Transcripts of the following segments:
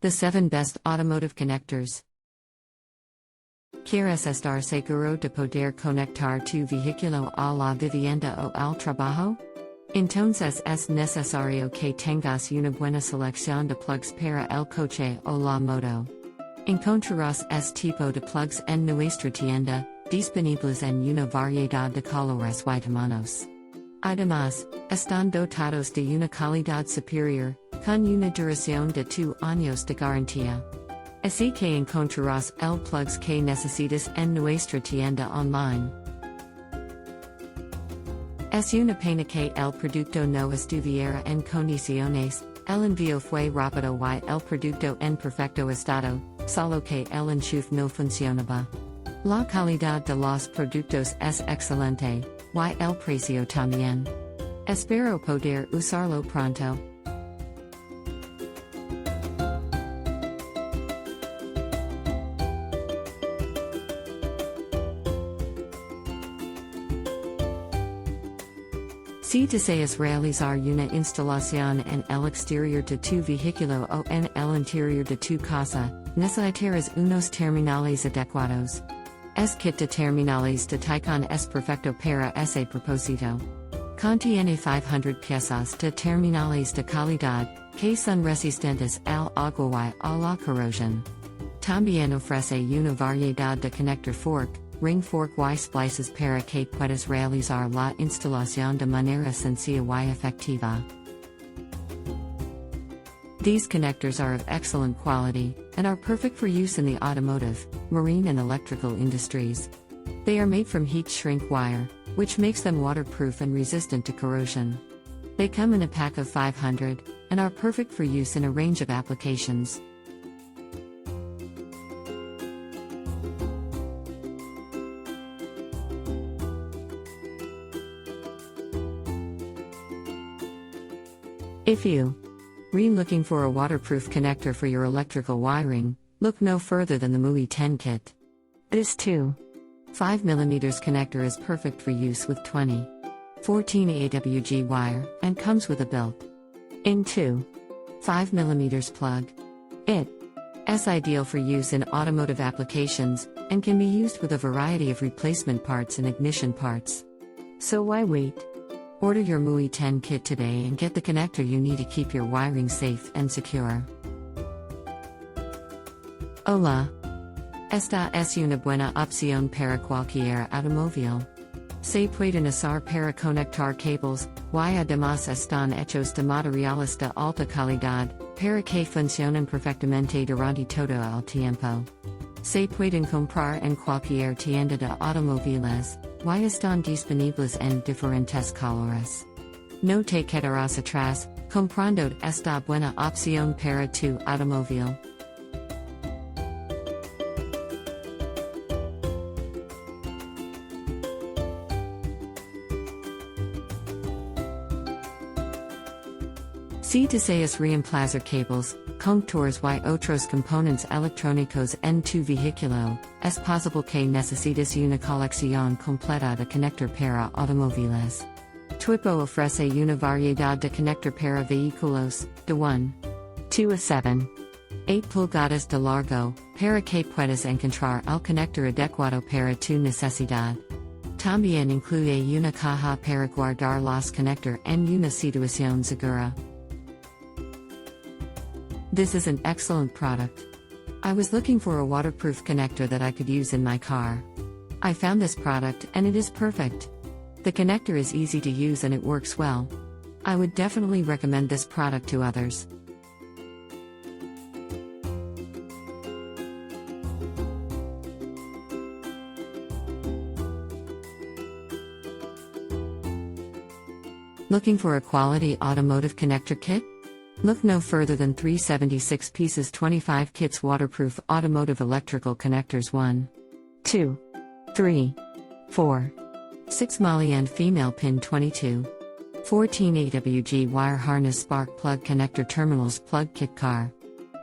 The 7 Best Automotive Connectors. ¿Quieres estar seguro de poder conectar tu vehículo a la vivienda o al trabajo? Entonces es necesario que tengas una buena selección de plugs para el coche o la moto. Encontrarás este tipo de plugs en nuestra tienda, disponibles en una variedad de colores y tamaños. Además, están dotados de una calidad superior, con una duración de 2 años de garantía. Así que encontrarás el plugs que necesitas en nuestra tienda online. Es una pena que el producto no estuviera en condiciones, el envío fue rápido y el producto en perfecto estado, solo que el enchufe no funcionaba. La calidad de los productos es excelente, y el precio también. Espero poder usarlo pronto. Si deseas realizar una instalación en el exterior de tu vehículo o en el interior de tu casa, necesitarás unos terminales adecuados. El kit de terminales de TICONN es perfecto para ese propósito. Contiene 500 piezas de terminales de calidad, que son resistentes al agua y a la corrosión. También ofrece una variedad de connector fork, ring fork y splices para que puedas realizar la instalación de manera sencilla y efectiva. These connectors are of excellent quality, and are perfect for use in the automotive, marine and electrical industries. They are made from heat shrink wire, which makes them waterproof and resistant to corrosion. They come in a pack of 500, and are perfect for use in a range of applications. If you are looking for a waterproof connector for your electrical wiring, look no further than the MUYI 10 kit. This 2.5mm connector is perfect for use with 14 AWG wire, and comes with a built-in 2.5mm plug. It is ideal for use in automotive applications, and can be used with a variety of replacement parts and ignition parts. So why wait? Order your MUYI 10 kit today and get the connector you need to keep your wiring safe and secure. Hola. Esta es una buena opción para cualquier automóvil. Se pueden usar para conectar cables, y además están hechos de materiales de alta calidad, para que funcionen perfectamente durante todo el tiempo. Se pueden comprar en cualquier tienda de automóviles, y están disponibles en diferentes colores. No te quedarás atrás, comprando esta buena opción para tu automóvil. Si deseas reemplazar cables, conectores y otros componentes electrónicos en tu vehículo, es posible que necesites una colección completa de connector para automóviles. Twippo ofrece una variedad de connector para vehículos, de 1, 2 a 7, 8 pulgadas de largo, para que puedas encontrar el connector adecuado para tu necesidad. También incluye una caja para guardar los connector en una situación segura. This is an excellent product. I was looking for a waterproof connector that I could use in my car. I found this product and it is perfect. The connector is easy to use and it works well. I would definitely recommend this product to others. Looking for a quality automotive connector kit? Look no further than 376 pieces 25 kits waterproof automotive electrical connectors 1, 2, 3, 4, 6 Male&Female pin 22, 14 AWG wire harness spark plug connector terminals plug kit car.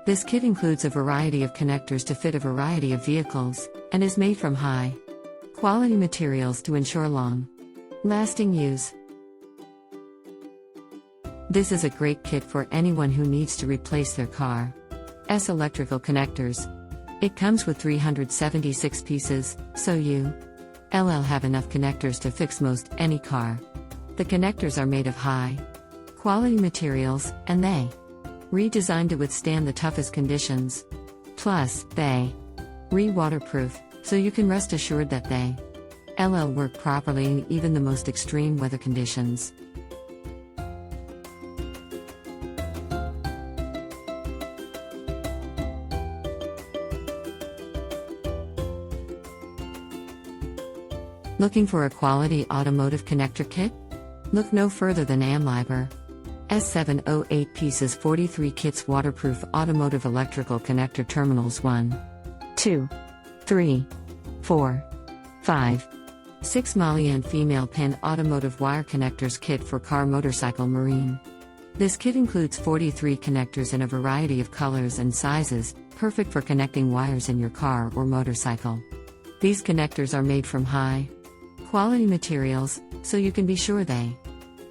This kit includes a variety of connectors to fit a variety of vehicles, and is made from high quality materials to ensure long-lasting use. This is a great kit for anyone who needs to replace their car. S electrical connectors. It comes with 376 pieces, so you LL have enough connectors to fix most any car. The connectors are made of high quality materials, and they redesigned to withstand the toughest conditions. Plus, they waterproof, so you can rest assured that they LL work properly in even the most extreme weather conditions. Looking for a quality automotive connector kit? Look no further than Amliber. S708 pieces 43 kits waterproof automotive electrical connector terminals 1, 2, 3, 4, 5, 6 Male&Female pin automotive wire connectors kit for car, motorcycle, marine. This kit includes 43 connectors in a variety of colors and sizes, perfect for connecting wires in your car or motorcycle. These connectors are made from high quality materials, so you can be sure they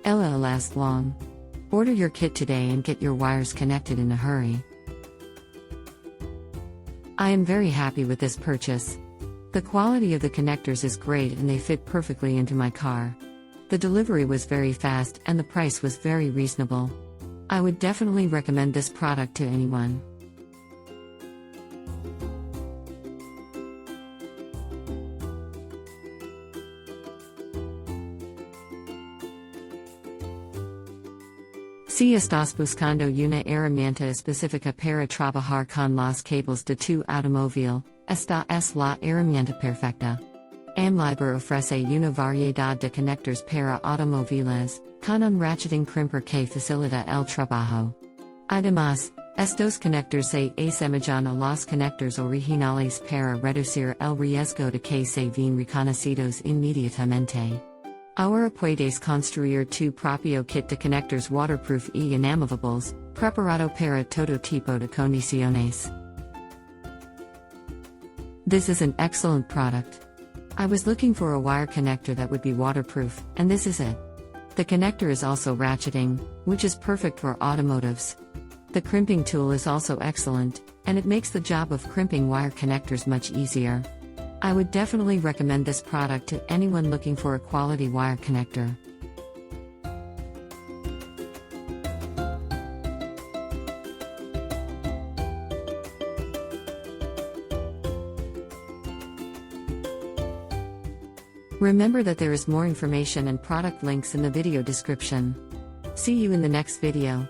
LL last long. Order your kit today and get your wires connected in a hurry. I am very happy with this purchase. The quality of the connectors is great and they fit perfectly into my car. The delivery was very fast and the price was very reasonable. I would definitely recommend this product to anyone. Si estás buscando una herramienta específica para trabajar con los cables de tu automóvil, esta es la herramienta perfecta. Amliber ofrece una variedad de conectores para automóviles, con un ratcheting crimper que facilita el trabajo. Además, estos conectores se asemejan a los conectores originales para reducir el riesgo de que se vean reconocidos inmediatamente. Ahora puedes construir tu propio kit de conectores waterproof y inamovables, preparado para todo tipo de condiciones. This is an excellent product. I was looking for a wire connector that would be waterproof, and this is it. The connector is also ratcheting, which is perfect for automotives. The crimping tool is also excellent, and it makes the job of crimping wire connectors much easier. I would definitely recommend this product to anyone looking for a quality wire connector. Remember that there is more information and product links in the video description. See you in the next video.